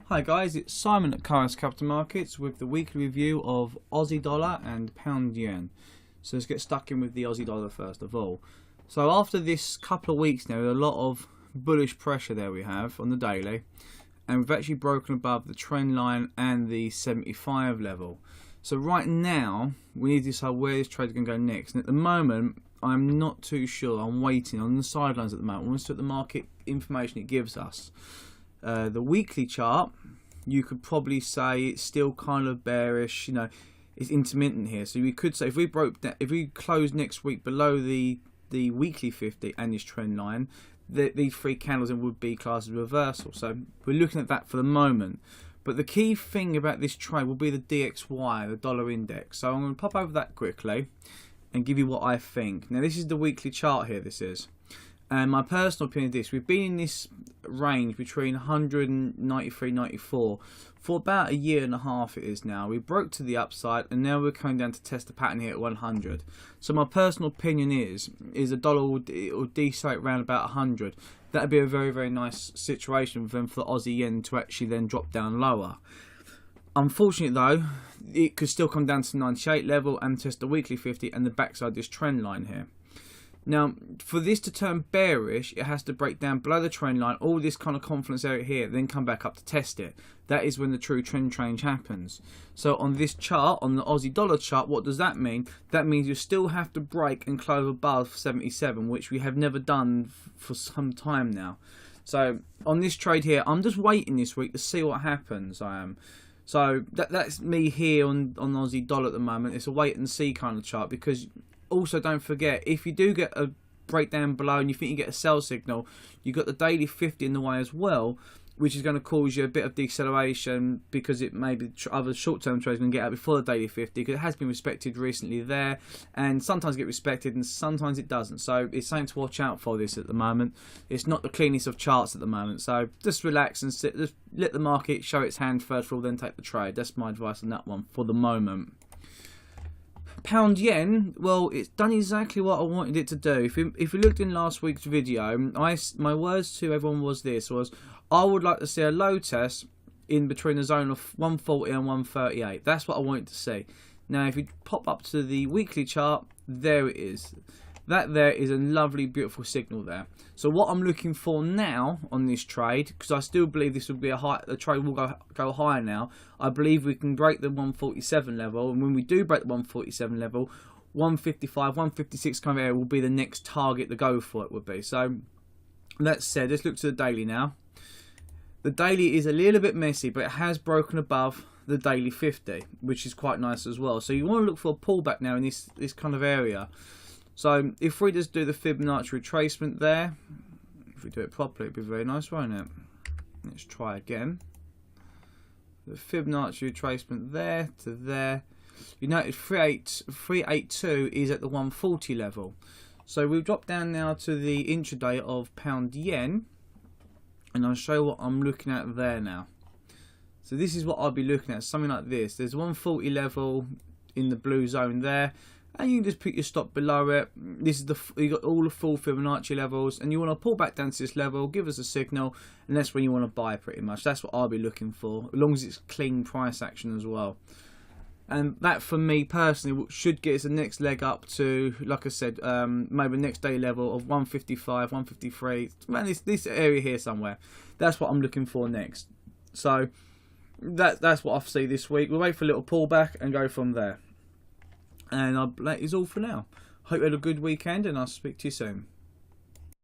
Hi guys, it's Simon at Currency Capital Markets with the weekly review of Aussie dollar and pound yen. So let's get stuck in with the Aussie dollar first of all. So after this couple of weeks now, a lot of bullish pressure there we have on the daily, and we've actually broken above the trend line and the 75 level. So right now we need to decide where this trade is going to go next, and at the moment I'm not too sure. I'm waiting on the sidelines at the moment. I want to see what the market information it gives us. The weekly chart, you could probably say it's still kind of bearish. You know, it's intermittent here. So we could say if we close next week below the weekly 50 and this trend line, these three candles would be classed as reversal. So we're looking at that for the moment. But the key thing about this trade will be the DXY, the dollar index. So I'm going to pop over that quickly and give you what I think. Now this is the weekly chart here. This is. And my personal opinion of this, we've been in this range between 193.94 for about a year and a half it is now. We broke to the upside and now we're coming down to test the pattern here at 100. So my personal opinion is the dollar will decelerate around about 100. That would be a very, very nice situation for the Aussie yen to actually then drop down lower. Unfortunately though, it could still come down to the 98 level and test the weekly 50 and the backside of this trend line here. Now, for this to turn bearish, it has to break down below the trend line, all this kind of confidence area here, then come back up to test it. That is when the true trend change happens. So on this chart, on the Aussie dollar chart, what does that mean? That means you still have to break and close above 77, which we have never done for some time now. So on this trade here, I'm just waiting this week to see what happens. So that's me here on Aussie dollar at the moment. It's a wait and see kind of chart, because also don't forget, if you do get a breakdown below and you think you get a sell signal, you've got the daily 50 in the way as well, which is going to cause you a bit of deceleration, because it may be other short-term trades going to get out before the daily 50, because it has been respected recently there, and sometimes get respected and sometimes it doesn't. So it's something to watch out for this at the moment. It's not the cleanest of charts at the moment, so just relax and just let the market show its hand first of all, then take the trade. That's my advice on that one for the moment. Pound yen, well, it's done exactly what I wanted it to do. If you looked in last week's video, my words to everyone was I would like to see a low test in between the zone of 140 and 138. That's what I wanted to see. Now, if you pop up to the weekly chart, there it is. That there is a lovely, beautiful signal there. So what I'm looking for now on this trade, because I still believe this will be the trade will go higher now. I believe we can break the 147 level, and when we do break the 147 level, 155, 156 kind of area will be the next target to go for. It would be. So that said, let's look to the daily now. The daily is a little bit messy, but it has broken above the daily 50, which is quite nice as well. So you want to look for a pullback now in this kind of area. So if we just do the Fibonacci retracement there, if we do it properly, it'd be very nice, won't it? Let's try again. The Fibonacci retracement there to there. You notice 382 is at the 140 level. So we've dropped down now to the intraday of pound yen, and I'll show you what I'm looking at there now. So this is what I'll be looking at, something like this. There's 140 level in the blue zone there. And you can just put your stop below it. This is you got all the full Fibonacci levels, and you want to pull back down to this level, give us a signal, and that's when you want to buy pretty much. That's what I'll be looking for, as long as it's clean price action as well. And that, for me personally, should get us the next leg up to, like I said, maybe the next day level of 155, 153. Man, this area here somewhere. That's what I'm looking for next. So that's what I see this week. We'll wait for a little pullback and go from there. And that is all for now. Hope you had a good weekend, and I'll speak to you soon.